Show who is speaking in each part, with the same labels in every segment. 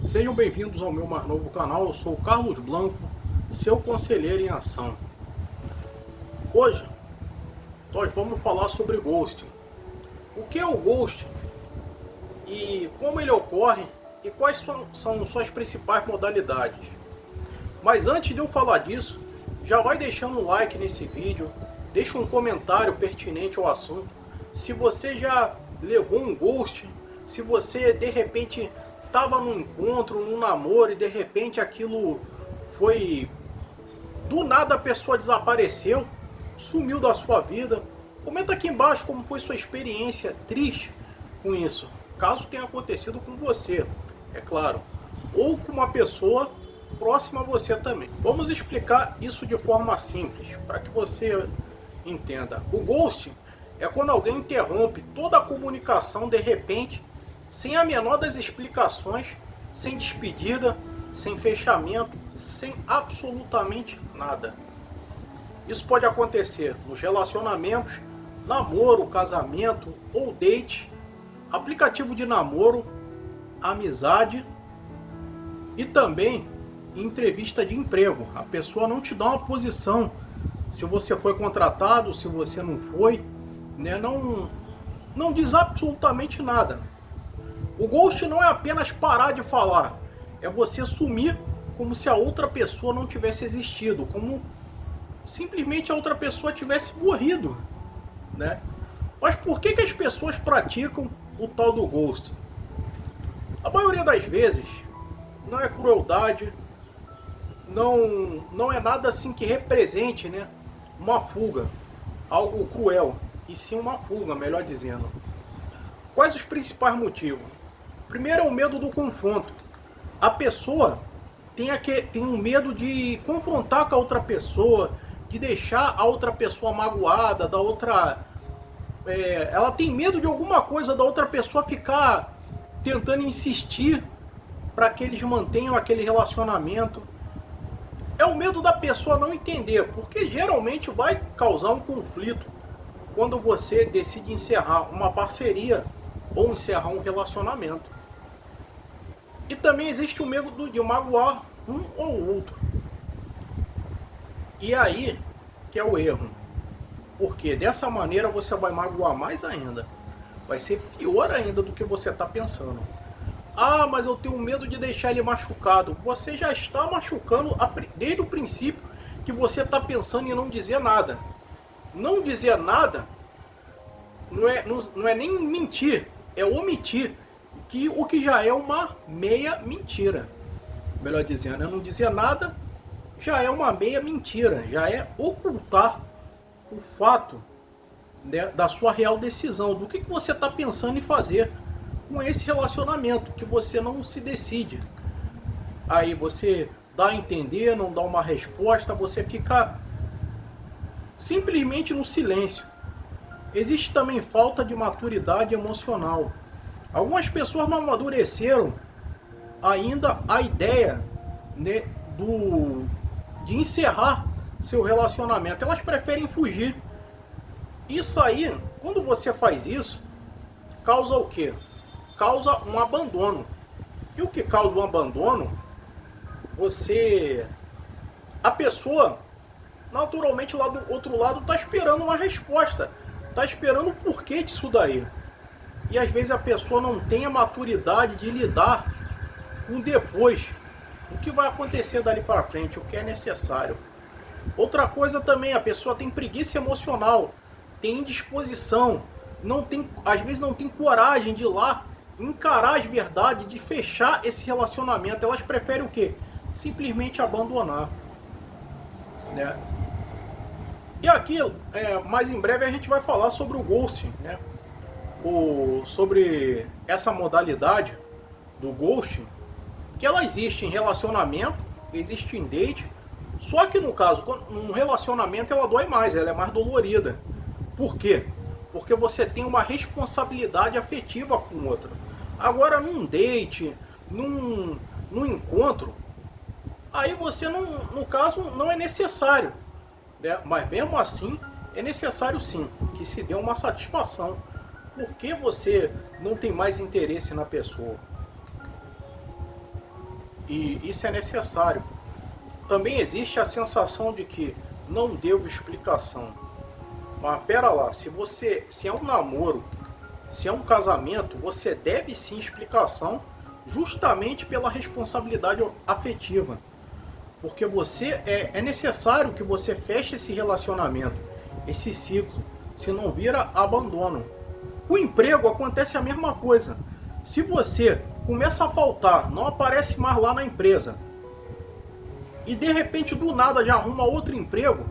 Speaker 1: Sejam bem-vindos ao meu mais novo canal. Eu sou o Carlos Blanco, seu conselheiro em ação. Hoje nós vamos falar sobre ghosting. O que é o ghosting e como ele ocorre e quais são suas principais modalidades. Mas antes de eu falar disso, já vai deixando um like nesse vídeo, deixa um comentário pertinente ao assunto. Se você já levou um ghosting, se você de repente estava num encontro, num namoro e de repente aquilo foi... do nada a pessoa desapareceu, sumiu da sua vida. Comenta aqui embaixo como foi sua experiência triste com isso. Caso tenha acontecido com você, é claro. Ou com uma pessoa próxima a você também. Vamos explicar isso de forma simples, para que você entenda. O ghosting é quando alguém interrompe toda a comunicação de repente, sem a menor das explicações, sem despedida, sem fechamento, sem absolutamente nada. Isso pode acontecer nos relacionamentos, namoro, casamento ou date, aplicativo de namoro, amizade e também em entrevista de emprego. A pessoa não te dá uma posição, se você foi contratado, se você não foi, né? Não diz absolutamente nada. O ghost não é apenas parar de falar, é você sumir como se a outra pessoa não tivesse existido, como simplesmente a outra pessoa tivesse morrido, né? Mas por que as pessoas praticam o tal do ghost? A maioria das vezes não é crueldade, não é nada assim que represente, né, uma fuga, algo cruel, e sim uma fuga, melhor dizendo. Quais os principais motivos? Primeiro é o medo do confronto. A pessoa tem um medo de confrontar com a outra pessoa, de deixar a outra pessoa magoada, ela tem medo de alguma coisa da outra pessoa ficar tentando insistir para que eles mantenham aquele relacionamento. É o medo da pessoa não entender, porque geralmente vai causar um conflito quando você decide encerrar uma parceria ou encerrar um relacionamento. E também existe o medo de magoar um ou outro. E aí que é o erro. Porque dessa maneira você vai magoar mais ainda. Vai ser pior ainda do que você está pensando. Ah, mas eu tenho medo de deixar ele machucado. Você já está machucando desde o princípio que você está pensando em não dizer nada. Não dizer nada não é nem mentir, é omitir. O que já é uma meia mentira. Melhor dizendo, não dizer nada já é uma meia mentira. Já é ocultar o fato, né, da sua real decisão. Do que você está pensando em fazer com esse relacionamento que você não se decide. Aí você dá a entender, não dá uma resposta, você fica simplesmente no silêncio. Existe também falta de maturidade emocional. Algumas pessoas não amadureceram ainda a ideia, né, de encerrar seu relacionamento. Elas preferem fugir. Isso aí, quando você faz isso, causa o quê? Causa um abandono. E o que causa um abandono? A pessoa, naturalmente lá do outro lado, está esperando uma resposta. Está esperando o porquê disso daí. E às vezes a pessoa não tem a maturidade de lidar com depois. O que vai acontecer dali para frente, o que é necessário. Outra coisa também, a pessoa tem preguiça emocional, tem indisposição, às vezes não tem coragem de ir lá encarar as verdades, de fechar esse relacionamento. Elas preferem o quê? Simplesmente abandonar, né? E aqui, mais em breve a gente vai falar sobre o ghosting, né? Sobre essa modalidade do ghosting, que ela existe em relacionamento, existe em date, só que no caso, num relacionamento ela dói mais, ela é mais dolorida. Por quê? Porque você tem uma responsabilidade afetiva com o outro. Agora num date, num encontro, aí você não, no caso não é necessário, né? Mas mesmo assim é necessário sim que se dê uma satisfação. Por que você não tem mais interesse na pessoa? E isso é necessário. Também existe a sensação de que não devo explicação. Mas pera lá, se é um namoro, se é um casamento, você deve sim explicação, justamente pela responsabilidade afetiva. Porque é necessário que você feche esse relacionamento, esse ciclo, se não vira abandono. Com o emprego acontece a mesma coisa. Se você começa a faltar, não aparece mais lá na empresa, e de repente do nada já arruma outro emprego,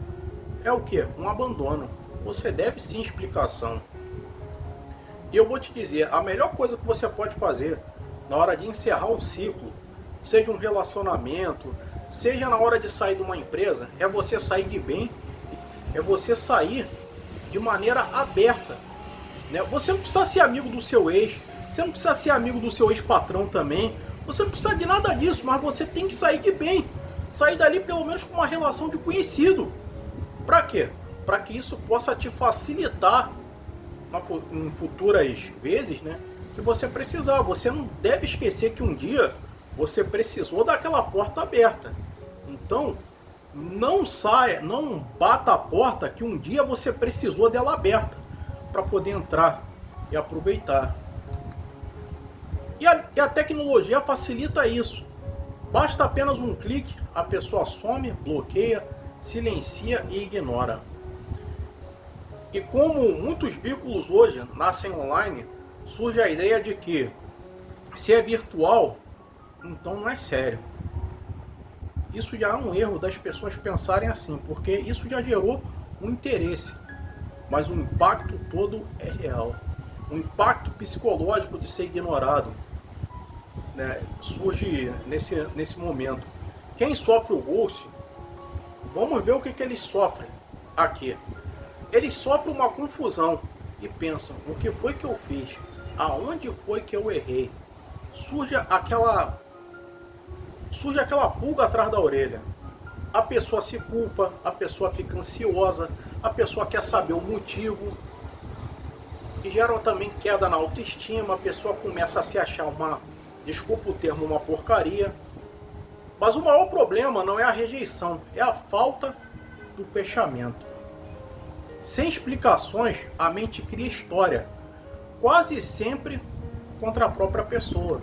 Speaker 1: é o que? Um abandono. Você deve sim explicação. E eu vou te dizer, a melhor coisa que você pode fazer na hora de encerrar um ciclo, seja um relacionamento, seja na hora de sair de uma empresa, é você sair de bem, é você sair de maneira aberta. Né? Você não precisa ser amigo do seu ex, você não precisa ser amigo do seu ex-patrão também, você não precisa de nada disso, mas você tem que sair de bem. Sair dali pelo menos com uma relação de conhecido. Para quê? Para que isso possa te facilitar em futuras vezes, né? Que você precisar. Você não deve esquecer que um dia você precisou daquela porta aberta. Então, não saia, não bata a porta que um dia você precisou dela aberta para poder entrar e aproveitar. E a tecnologia facilita isso. Basta apenas um clique, a pessoa some, bloqueia, silencia e ignora. E como muitos vínculos hoje nascem online, surge a ideia de que se é virtual, então não é sério. Isso já é um erro das pessoas pensarem assim, porque isso já gerou um interesse, mas o impacto todo é real. O impacto psicológico de ser ignorado, né, surge nesse momento. Quem sofre o ghost, vamos ver o que eles sofrem aqui. Eles sofrem uma confusão e pensam, o que foi que eu fiz? Aonde foi que eu errei? Surge aquela pulga atrás da orelha. A pessoa se culpa, a pessoa fica ansiosa, a pessoa quer saber o motivo. E gera também queda na autoestima, a pessoa começa a se achar desculpa o termo, uma porcaria. Mas o maior problema não é a rejeição, é a falta do fechamento. Sem explicações, a mente cria história, quase sempre contra a própria pessoa.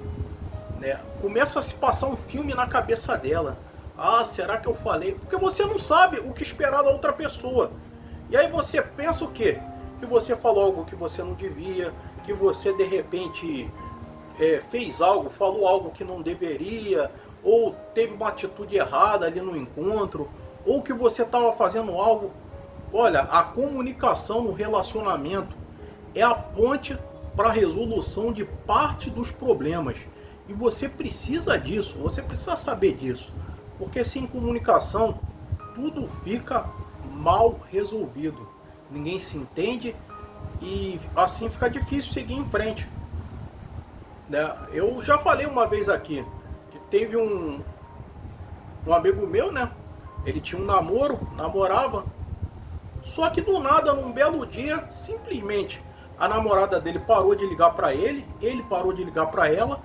Speaker 1: Né? Começa a se passar um filme na cabeça dela. Ah, será que eu falei? Porque você não sabe o que esperar da outra pessoa. E aí você pensa o quê? Que você falou algo que você não devia, que você de repente fez algo, falou algo que não deveria, ou teve uma atitude errada ali no encontro, ou que você estava fazendo algo. Olha, a comunicação no relacionamento é a ponte para a resolução de parte dos problemas. E você precisa disso, você precisa saber disso. Porque sem comunicação, tudo fica mal resolvido. Ninguém se entende e assim fica difícil seguir em frente. Eu já falei uma vez aqui que teve um amigo meu, né? Ele tinha um namorava. Só que do nada, num belo dia, simplesmente a namorada dele parou de ligar para ele parou de ligar para ela.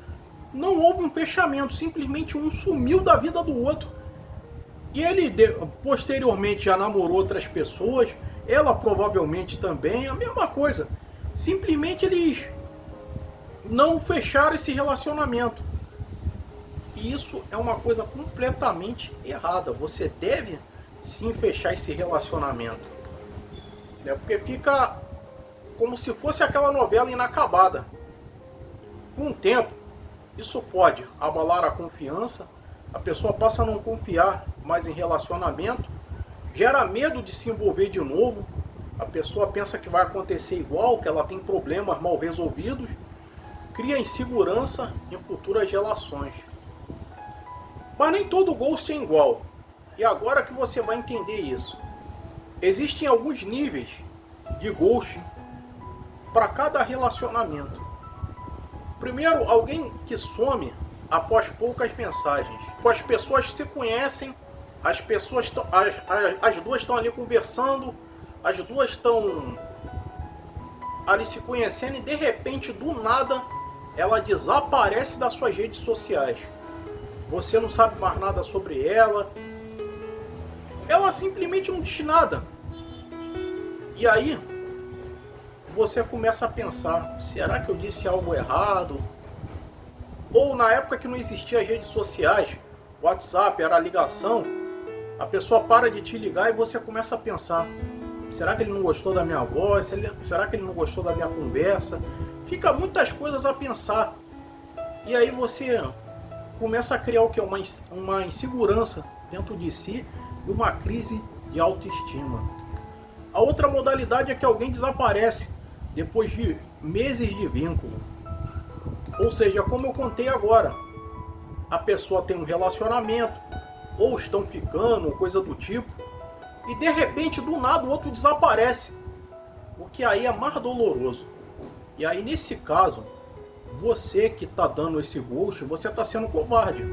Speaker 1: Não houve um fechamento, simplesmente um sumiu da vida do outro. E ele posteriormente já namorou outras pessoas, ela provavelmente também, a mesma coisa. Simplesmente eles não fecharam esse relacionamento. E isso é uma coisa completamente errada. Você deve sim fechar esse relacionamento. Porque fica como se fosse aquela novela inacabada. Com o tempo, isso pode abalar a confiança, a pessoa passa a não confiar mais em relacionamento, gera medo de se envolver de novo, a pessoa pensa que vai acontecer igual, que ela tem problemas mal resolvidos, cria insegurança em futuras relações. Mas nem todo ghost é igual, e agora que você vai entender isso. Existem alguns níveis de ghost para cada relacionamento. Primeiro, alguém que some após poucas mensagens. As pessoas se conhecem, as duas estão ali conversando, as duas estão ali se conhecendo e de repente, do nada, ela desaparece das suas redes sociais. você não sabe mais nada sobre ela, ela simplesmente não diz nada. E aí, você começa a pensar, será que eu disse algo errado? Ou na época que não existia as redes sociais, WhatsApp, era a ligação, a pessoa para de te ligar e você começa a pensar, será que ele não gostou da minha voz? Será que ele não gostou da minha conversa? Fica muitas coisas a pensar. E aí você começa a criar o que? Uma insegurança dentro de si e uma crise de autoestima. A outra modalidade é que alguém desaparece depois de meses de vínculo. Ou seja, como eu contei agora, a pessoa tem um relacionamento, ou estão ficando, ou coisa do tipo, e de repente, do nada, o outro desaparece. O que aí é mais doloroso. E aí, nesse caso, você que está dando esse ghost, você está sendo covarde.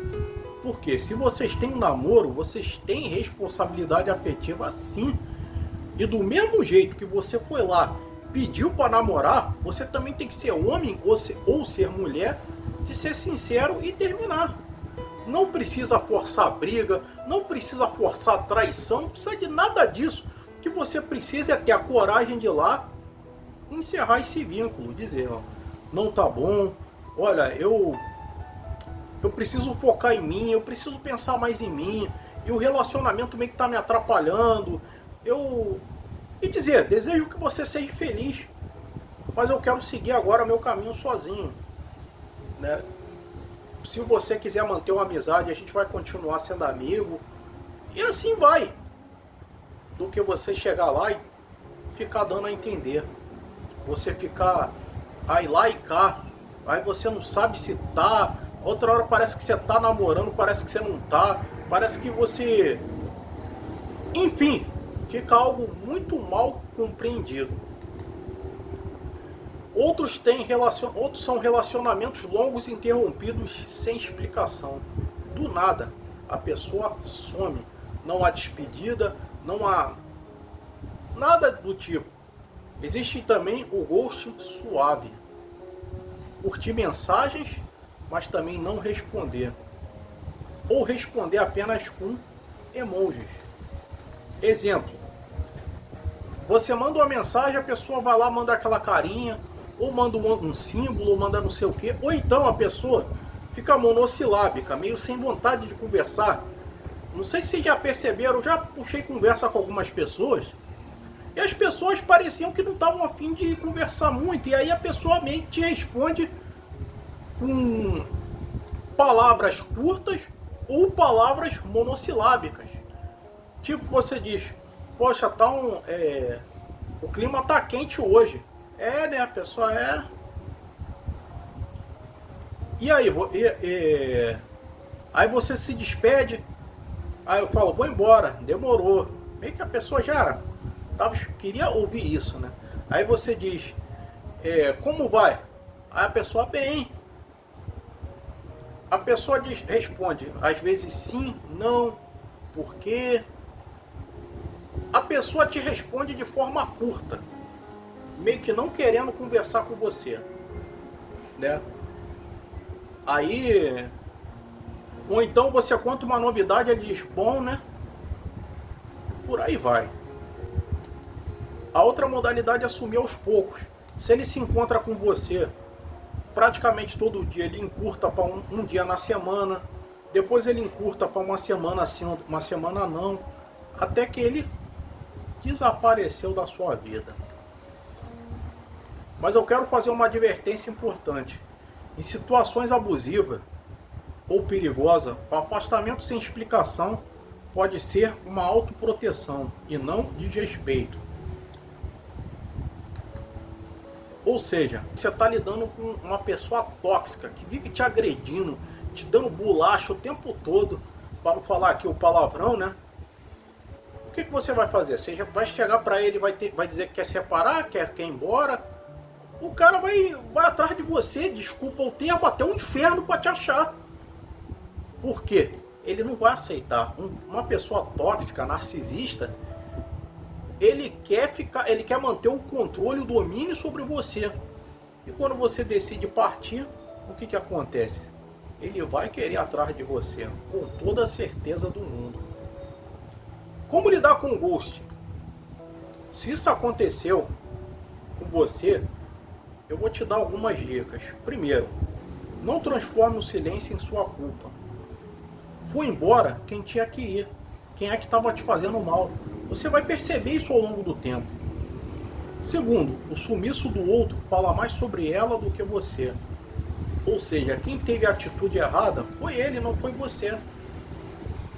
Speaker 1: Porque se vocês têm um namoro, vocês têm responsabilidade afetiva sim. E do mesmo jeito que você foi lá, pediu para namorar, você também tem que ser homem ou ser mulher, de ser sincero e terminar. Não precisa forçar briga, não precisa forçar traição, não precisa de nada disso. O que você precisa é ter a coragem de ir lá encerrar esse vínculo, dizer, ó, não tá bom, olha, eu preciso focar em mim, eu preciso pensar mais em mim, e o relacionamento meio que tá me atrapalhando, e dizer, desejo que você seja feliz, mas eu quero seguir agora meu caminho sozinho, né? Se você quiser manter uma amizade, a gente vai continuar sendo amigo, e assim vai, do que você chegar lá e ficar dando a entender, você ficar aí lá e cá, aí você não sabe se tá, outra hora parece que você tá namorando, parece que você não tá, parece que você, enfim, fica algo muito mal compreendido. Outros são relacionamentos longos interrompidos sem explicação. Do nada, a pessoa some. Não há despedida, não há nada do tipo. Existe também o ghost suave. Curtir mensagens, mas também não responder. Ou responder apenas com emojis. Exemplo. Você manda uma mensagem, a pessoa vai lá, manda aquela carinha, ou manda um símbolo, ou manda não sei o que, ou então a pessoa fica monossilábica, meio sem vontade de conversar. Não sei se vocês já perceberam, eu já puxei conversa com algumas pessoas, e as pessoas pareciam que não estavam a fim de conversar muito, e aí a pessoa meio que te responde com palavras curtas ou palavras monossilábicas. Tipo, você diz, poxa, o clima tá quente hoje. É, né? A pessoa é. E aí, aí você se despede. Aí eu falo, vou embora. Demorou. Meio que a pessoa já queria ouvir isso, né? Aí você diz, como vai? Aí a pessoa, bem. A pessoa responde, às vezes sim, não, por quê? A pessoa te responde de forma curta, meio que não querendo conversar com você, né? Aí, ou então você conta uma novidade, ele diz, bom, né? Por aí vai. A outra modalidade é assumir aos poucos. Se ele se encontra com você praticamente todo dia, ele encurta para um dia na semana, depois ele encurta para uma semana sim, uma semana não, até que ele desapareceu da sua vida. Mas eu quero fazer uma advertência importante. Em situações abusivas ou perigosas, o afastamento sem explicação pode ser uma autoproteção e não desrespeito. Ou seja, você está lidando com uma pessoa tóxica que vive te agredindo, te dando bolacha o tempo todo, para não falar aqui o palavrão, né? O que você vai fazer? Você vai chegar para ele, vai dizer que quer separar, quer ir embora. O cara vai atrás de você, desculpa o termo, até o inferno para te achar. Por quê? Ele não vai aceitar. Uma pessoa tóxica, narcisista, ele quer manter o controle, o domínio sobre você. E quando você decide partir, o que acontece? ele vai querer atrás de você, com toda a certeza do mundo. Como lidar com o ghost? Se isso aconteceu com você, eu vou te dar algumas dicas. Primeiro, não transforme o silêncio em sua culpa. Foi embora quem tinha que ir, quem é que estava te fazendo mal. Você vai perceber isso ao longo do tempo. Segundo, o sumiço do outro fala mais sobre ela do que você. Ou seja, quem teve a atitude errada foi ele, não foi você.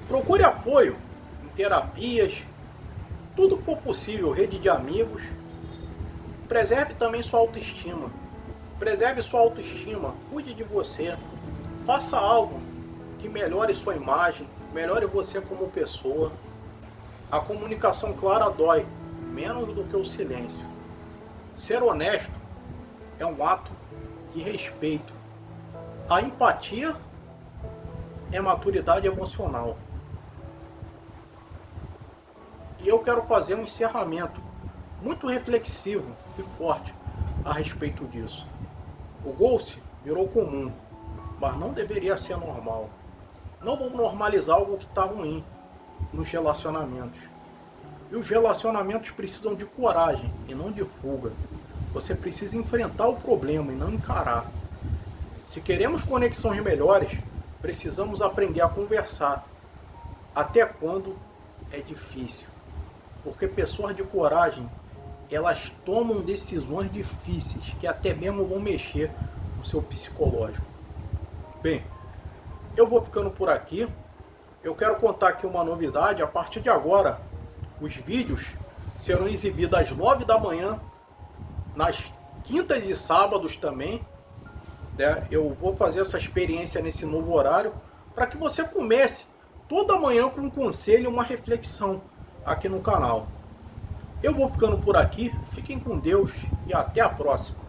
Speaker 1: Procure apoio em terapias, tudo que for possível, rede de amigos. Preserve também sua autoestima. Preserve sua autoestima, cuide de você. Faça algo que melhore sua imagem, melhore você como pessoa. A comunicação clara dói, menos do que o silêncio. Ser honesto é um ato de respeito. A empatia é maturidade emocional. E eu quero fazer um encerramento muito reflexivo e forte a respeito disso. O ghost virou comum, mas não deveria ser normal. Não vamos normalizar algo que está ruim nos relacionamentos. E os relacionamentos precisam de coragem e não de fuga. Você precisa enfrentar o problema e não encarar. Se queremos conexões melhores, precisamos aprender a conversar. Até quando é difícil. Porque pessoas de coragem, elas tomam decisões difíceis, que até mesmo vão mexer no seu psicológico. Bem, eu vou ficando por aqui. Eu quero contar aqui uma novidade. A partir de agora, os vídeos serão exibidos às 9 da manhã, nas quintas e sábados também. Eu vou fazer essa experiência nesse novo horário, para que você comece toda manhã com um conselho e uma reflexão aqui no canal. Eu vou ficando por aqui. Fiquem com Deus e até a próxima.